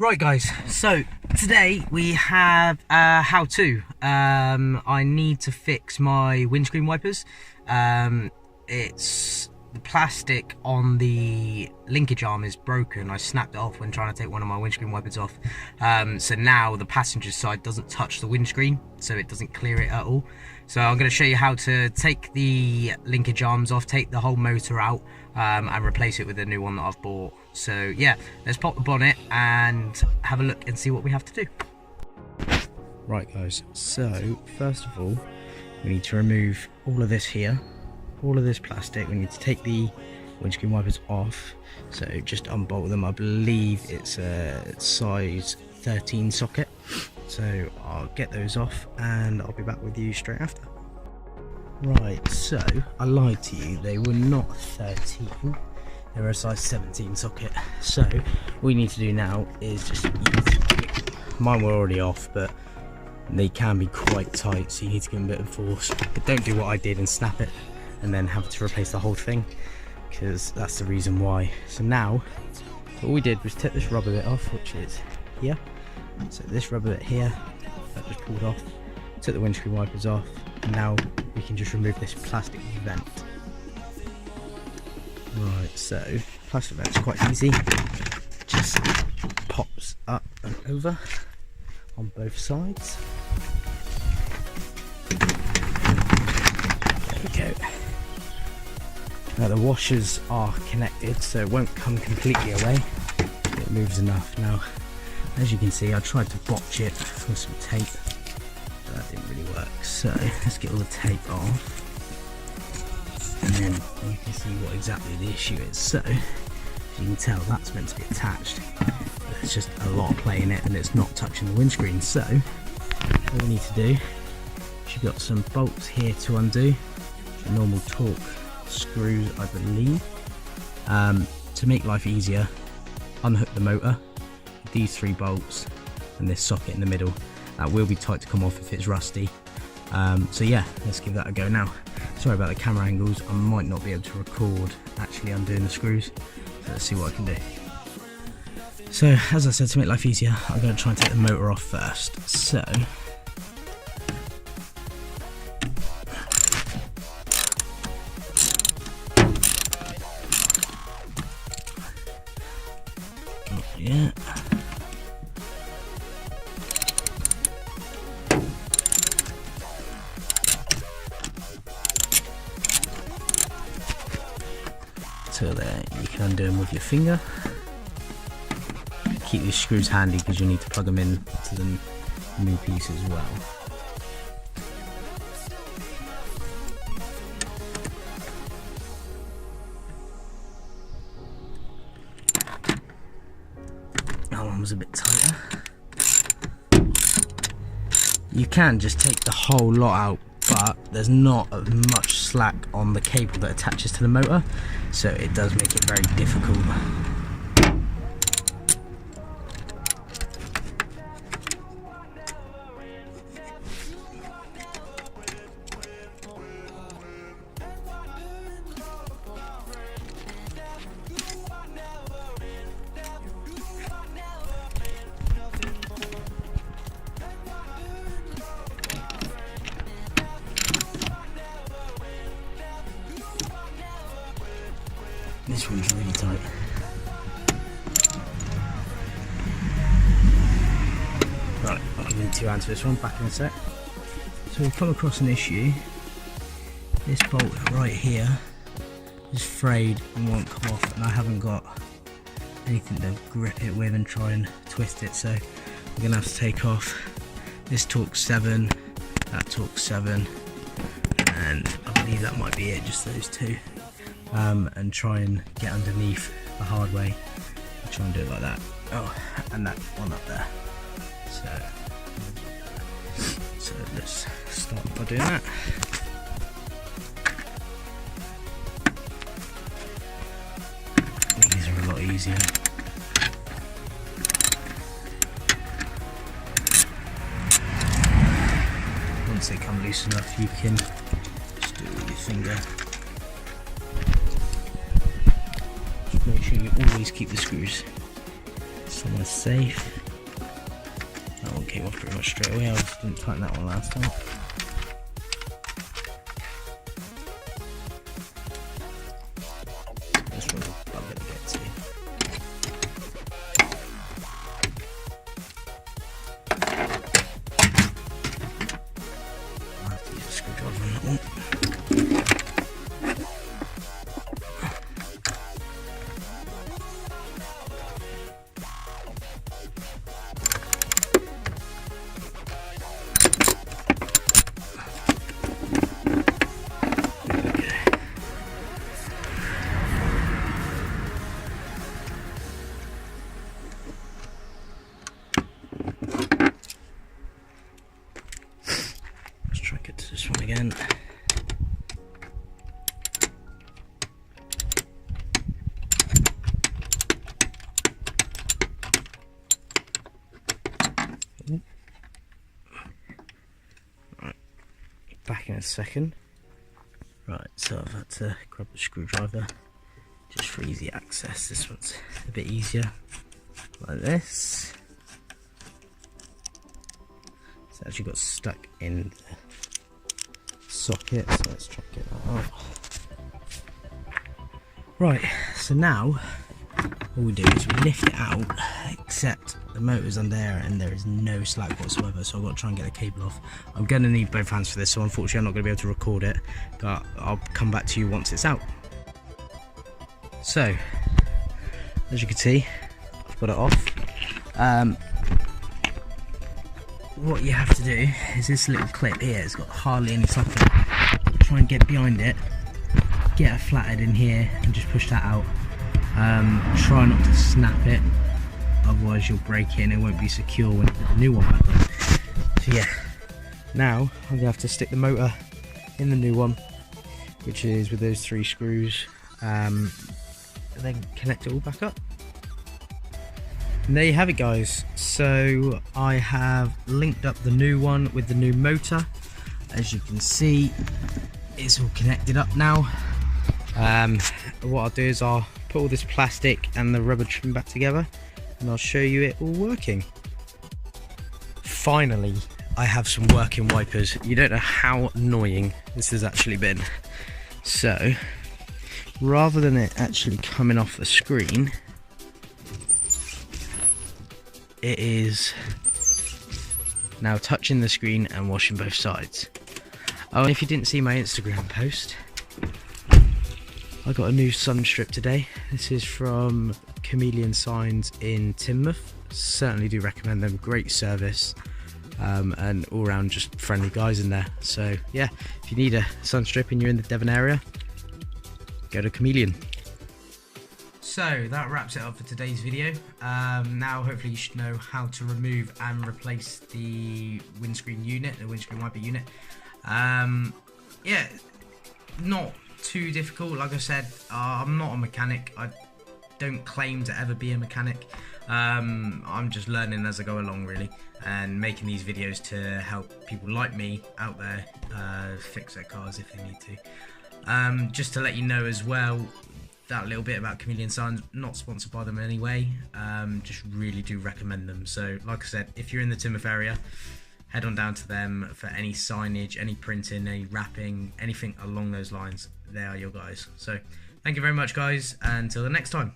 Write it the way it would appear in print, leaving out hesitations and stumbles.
Right guys, so today we have a how-to. I need to fix my windscreen wipers. It's the plastic on the linkage arm is broken. I snapped it off when trying to take one of my windscreen wipers off. So now the passenger side doesn't touch the windscreen, so it doesn't clear it at all. So I'm going to show you how to take the linkage arms off, take the whole motor out, and replace it with a new one that I've bought. So yeah, let's pop the bonnet and have a look and see what we have to do. Right guys, so first of all we need to remove all of this here, all of this plastic. We need to take the windscreen wipers off, so just unbolt them. I believe it's a size 13 socket, so I'll get those off and I'll be back with you straight after. Right, so I lied to you, they were not 13, they were a size 17 socket. So what we need to do now is just use, mine were already off, but they can be quite tight, so you need to give them a bit of force. But don't do what I did and snap it and then have to replace the whole thing, because that's the reason why. So now what we did was take this rubber bit off, which is here. So this rubber bit here, that just pulled off, took the windscreen wipers off, and now we can just remove this plastic vent. Right, so plastic vent's quite easy, just pops up and over on both sides. There we go. Now the washers are connected, so it won't come completely away, it moves enough. Now as you can see, I tried to botch it with some tape, but that didn't really work. So let's get all the tape off, and then you can see what exactly the issue is. So as you can tell, that's meant to be attached, but there's just a lot of play in it and it's not touching the windscreen. So all we need to do is, you've got some bolts here to undo, normal torque screws I believe. To make life easier, unhook the motor, these 3 bolts and this socket in the middle. That will be tight to come off if it's rusty. So yeah, let's give that a go now. Sorry about the camera angles, I might not be able to record actually undoing the screws, so let's see what I can do. So as I said, to make life easier, I'm going to try and take the motor off first. So yeah. So there, you can undo them with your finger. Keep these screws handy because you need to plug them in to the new piece as well. That one was a bit tighter. You can just take the whole lot out, but there's not much slack on the cable that attaches to the motor, so it does make it very difficult. This one's really tight. Right, I'll give you 2 hands for this one, back in a sec. So we've come across an issue. This bolt right here is frayed and won't come off, and I haven't got anything to grip it with and try and twist it, so we're going to have to take off this torque 7, that torque 7, and I believe that might be it, just those 2. And try and get underneath the hard way. I'll try and do it like that. Oh, and that one up there. So let's start by doing that. These are a lot easier. Once they come loose enough, you can just do it with your finger. Make sure you always keep the screws somewhere safe. That one came off pretty much straight away. I didn't tighten that one last time. This one's a bugger to get to. I'll have to use a screwdriver on that one. Try and get to this one again. Right, back in a second. Right, so I've had to grab the screwdriver just for easy access. This one's a bit easier, like this. It's actually got stuck in the socket, so let's try and get that out. Right, so now all we do is we lift it out, except the motor's under there and there is no slack whatsoever, so I've got to try and get the cable off. I'm going to need both hands for this, so unfortunately I'm not going to be able to record it, but I'll come back to you once it's out. So, as you can see, I've got it off. What you have to do is this little clip here, it's got hardly any socket. Try and get behind it, get it flattened in here and just push that out. Try not to snap it, otherwise you'll break it and it won't be secure when you put the new one back on. So yeah, now I'm going to have to stick the motor in the new one, which is with those 3 screws, and then connect it all back up. And there you have it, guys. So I have linked up the new one with the new motor. As you can see, it's all connected up now. What I'll do is I'll put all this plastic and the rubber trim back together and I'll show you it all working. Finally, I have some working wipers. You don't know how annoying this has actually been. So, rather than it actually coming off the screen, it is now touching the screen and washing both sides. Oh, and if you didn't see my Instagram post, I got a new sun strip today. This is from Chameleon Signs in Teignmouth. Certainly do recommend them. Great service, and all round just friendly guys in there. So yeah, if you need a sun strip and you're in the Devon area, go to Chameleon. So that wraps it up for today's video. Now hopefully you should know how to remove and replace the windscreen unit, the windscreen wiper unit. Yeah, not too difficult. Like I said, I'm not a mechanic. I don't claim to ever be a mechanic. I'm just learning as I go along, really, and making these videos to help people like me out there fix their cars if they need to. Just to let you know as well, that little bit about Chameleon Signs, not sponsored by them anyway, just really do recommend them. So like I said, if you're in the Teignmouth area, head on down to them for any signage, any printing, any wrapping, anything along those lines. They are your guys. So thank you very much, guys, and until the next time.